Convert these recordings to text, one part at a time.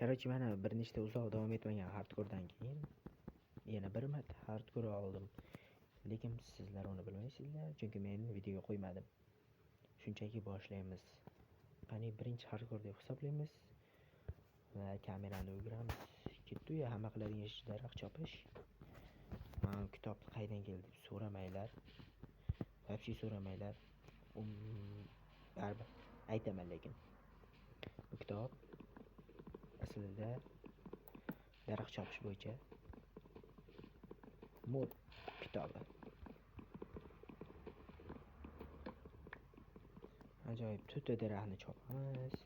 Короче, mana bir nechta uzoq davom etmagan hardcore'dan keyin yana bir marta hardcore oldim. Lekin sizlar uni bilmaysizlar, chunki men videoga qo'ymadim. Shunchaki boshlaymiz. Qani birinchi hardcore deb hisoblaymiz va kamerani o'giramiz. Ketdi-yu hamma qiladigan ish daraq chopish. Mana kitob qaydan keldi deb so'ramanglar. Вообще so'ramanglar. Baribir aytaman lekin. Bu kitob aslida daraq chopish bo'yicha mod kitobi. Ajoyib to'rtta daraxtni chopamiz.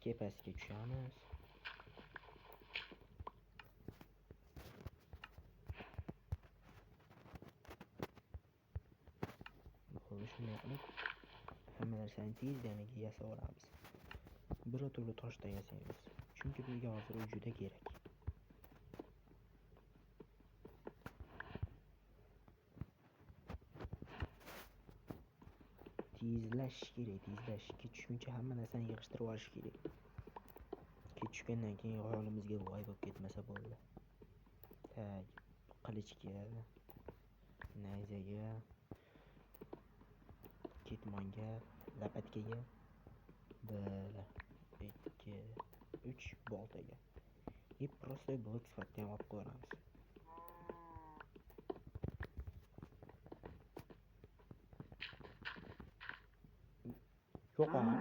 Kepasiga tushamiz. Bo'ldi, shunday qilib hamma narsani tezdaniga yasab olamiz. Bir o'turda toshdan yasaymiz. Chunki bizga hozir u juda kerak. Tezlash kerak, tezlash. Kech tushguncha hamma narsani yig'ishtirib olish kerak. Kech tushgandan keyin holimizga voy bo'lib ketmasa bo'ldi. Tak, qilichga, nayzaga, ketmonga, lapatkaga, 1, 2, 3 boltaga. Просто blok sifatida ham olib qo'yamiz. Yo'q ama.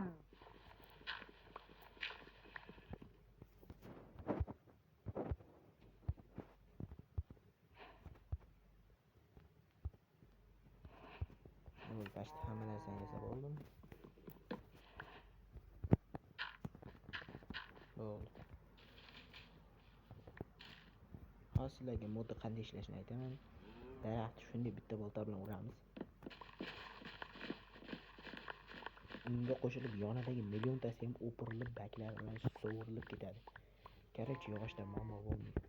Başta hamma narsani yasab oldim. Bo'ldi. Hozirlarga modda qanday ishlashini aytaman. Daraxtni shunday bitta bolta bilan uramiz. Unga qo'shilib yonidagi milliontasi ham o'pirilib baklari bilan sovurilib ketadi. Короче, yog'ochdan muammo bo'lmaydi.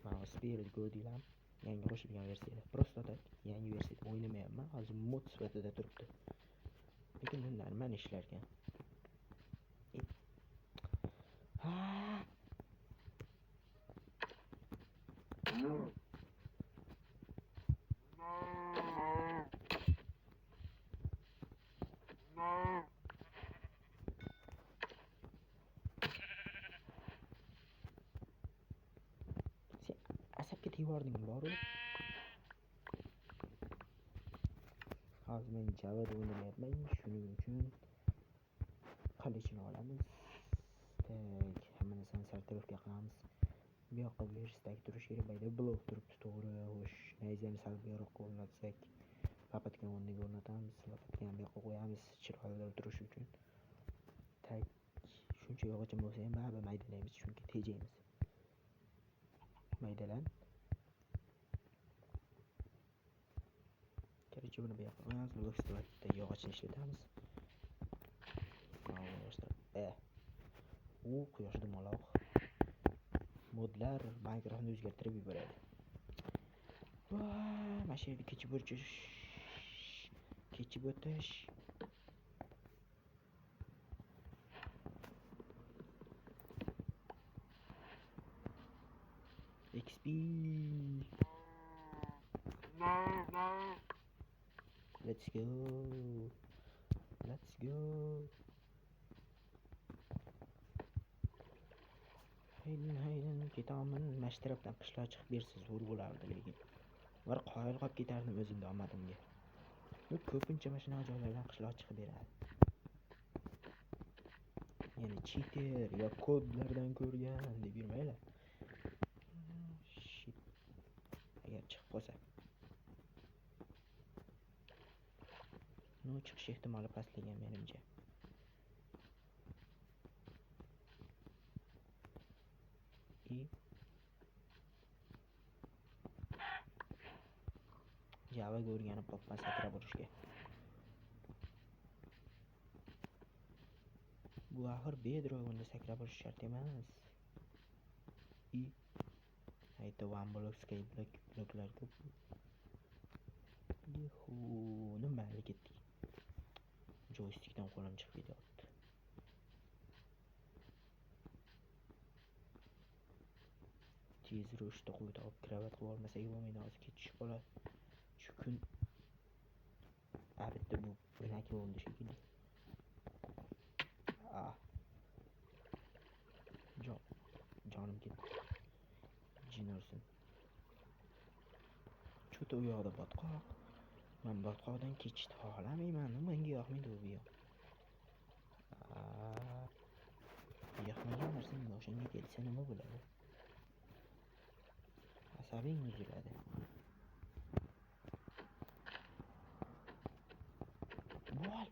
Mana Spirit God'dan yangi qo'shilgan versiyada. Просто так yangi versiyada o'ynamayapman. Hozir mod sifatida turibdi. Lekin bu normal ishlarkan. Asabga tevording boru. Hozir men Java'da o'ynamayapman. Shuning uchun qilichni olamiz. Tak, hamma narsani sartaroshga qilamiz. Bu yoqqa versdagi turish kerak. Bayda blok turibdi, to'g'ri. Xo'sh, nayzani sal buyoqqa o'rnatsak, lapatkani o'rniga o'rnatamiz. Lapatkani bu yoqqa qo'yamiz, chiroyli turish uchun. Tak, shuncha yog'och bo'lsa ham baribir maydalaymiz, chunki tejaymiz. Maydalan. Короче, buni bu yoqqa qo'yamiz. Blok sifatida yog'ochni ishlatamiz. U quyoshda moloq. Modlar Minecraftni o'zgartirib yuboradi. Mana shu yerda kechib o'tish. XP. Let's go. Hayden ketaman. Mashtarafdan qishloq chiqib bersiz zo'r bo'lardi lekin. Var qoyil qolib ketardim o'zimda omadimga. Bu ko'pincha mana shunaqa joylardan qishloq chiqib beradi. Ya'ni cheater yo kodlardan ko'rgan deb yurmanglar. Shit. Agar chiqib qolsa. Chiqish ehtimoli pastlagan menimcha. Javaga o'rganib qolibman sakrab urishga. Bu axir bedrock'da sakrab urish shart emas. Ayta one block, sky blocklar ko'p. Nimani ketdik. Joystickdan qo'lim chiqib ketyapti. tez ravishda qo'yib olib kravat qilib olmasak bo'lmaydi, hozir ketish qoladi. Shu kun bitta bu o'ynaki bo'ldi shekilli. Jonim ketdi. Jin ursin. Cho'ta u yoqda botqoq. Men botqoqdan kechishni xohlamayman, menga yoqmaydi bu yoq. Yoqmagan narsang boshingga kelsa nima bo'ladi? Asabing buziladi. Voy!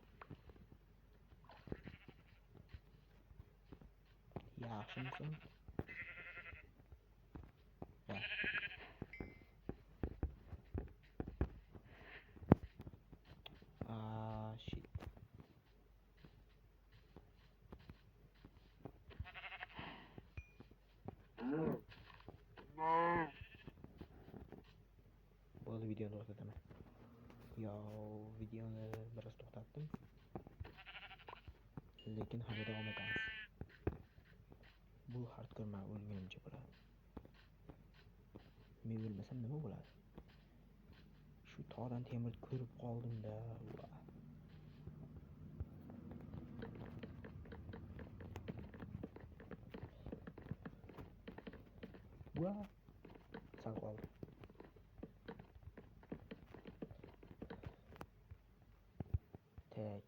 Yaxshimisan? Shit. Bo'ldi, videoni to'xtataman. Videoni biroz to'xtatdim. Lekin hali davom etamiz. Bu hardcore men o'lgunimcha bo'ladi. Men o'lmasam nima bo'ladi? Shu tog'dan temir ko'rib qoldim-da. Sal qoldi. Tak.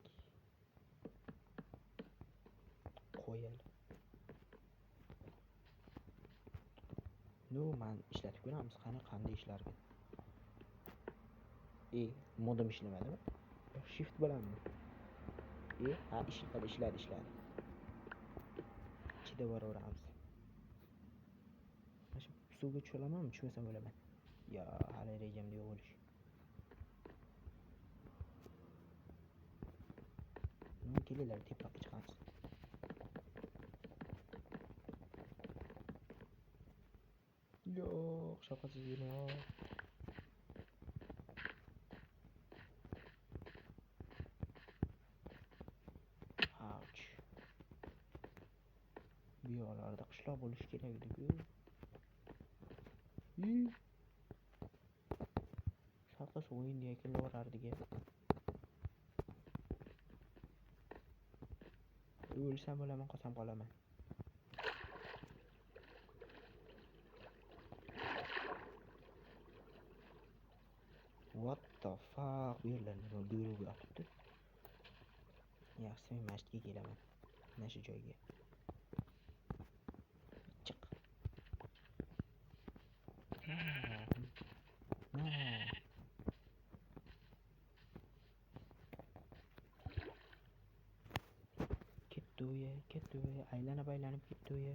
Qo'yil. Men ishlatib ko'ramiz, qanday ishlarkan. Modim ishlamadimi? Shift bilanmi? Ishladi. Ichida boraveramiz. Mana suvga tusholamanmi? Tushmasam o'laman. Hali rejamda yo'q o'lish. Kelinglar, tepaga chiqamiz. Yo'q, shafqatsiz yurma. Bu yoqlarda qishloq bo'lishi kerak edi-ku. Shafqas o'yin yakunlavorardiga. O'lsam o'laman, qolsam qolaman. What the fuck? Bu yerlarni go'rib yotibdi. Yaxshi, men masjidga kelaman. Mana shu joyga. Chiq. Ketdi uya. Aylanib ketdi uya.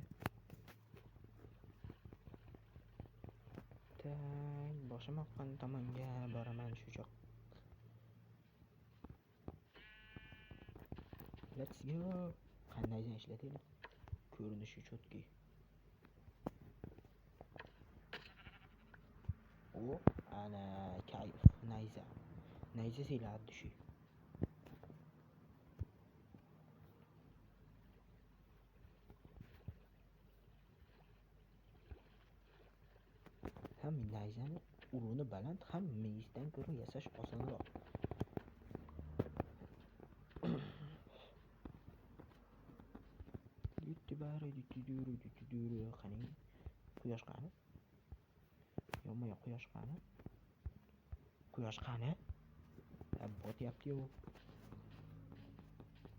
Boshim oqqan tomonga boraman shu joq. Let's go. Qandaydan ishlataylik? Ko'rinishi cho'tki. Ana kayf. Nayza siladi shu. Ham nayzani uruni baland, ham meyizdan ko'ra yasash osonroq. Qani quyosh qani? Yo'q, quyosh qani? Botyapti-yu.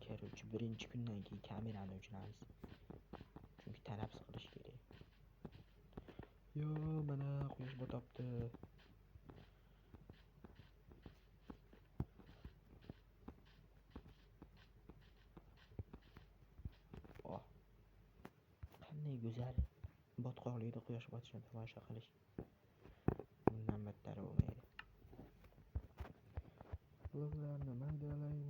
Короче, birinchi kundan keyin kamerani o'chiramiz. Chunki tanaffus qilish kerak. Mana quyosh botibdi. Qanday go'zal. Botqoqlikda quyosh botishini tomosha qilish. Bundan battari bo'lmaydi. Bloklarni maydalaymiz.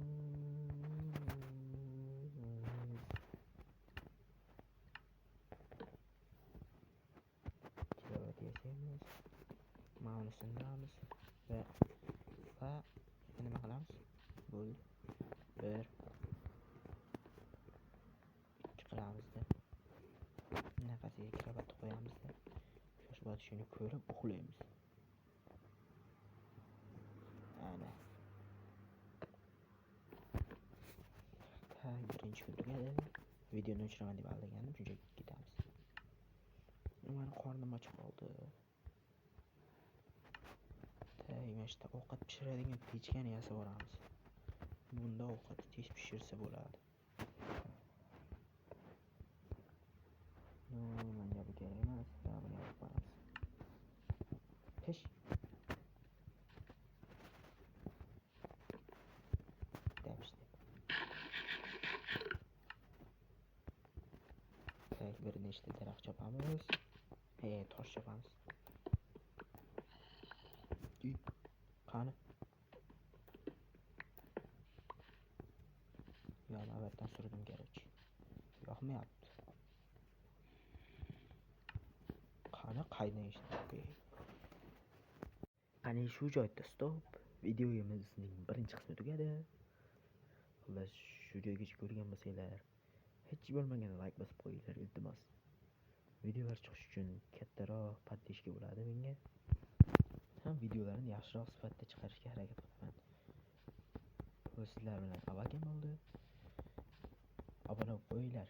Tilovat yasaymiz. Ma'ni sindiramiz va nima qilamiz? Bo'ldi. 1 2 qilamizda. Nafasiga kravat qo'yamizda. yotishini ko'rib uxlaymiz. Ana. Birinchi kun tugadi. Videoni o'chiraman deb aldagandim, shunchaki ketamiz. Meni qornim ochib qoldi. Mana shu ovqat pishiradigan pechkani yasab olamiz. Bunda ovqatni tez pishirsa bo'ladi. Menga bu kerak emas, buni olib boramiz. Pish. Depishdi. Bir nechta daraxt chopamiz. Tosh chopamiz. Qani? Yo'q, surdim kerak. Yoqmayapti. Qani qaydan eshitdi? Qani shu joyda stop. Videomizning birinchi qismi tugadi. Xullas, shu joygacha ko'rgan bo'lsanglar, hech bo'lmaganda like bosib qo'yinglar, iltimos. Videolar chiqish uchun kattaroq podpishka bo'ladi menga. Ham videolarni yaxshiroq sifatda chiqarishga harakat qilaman. Sizlar bilan avvalgi bo'ldi. Obuna bo'lib qo'yinglar.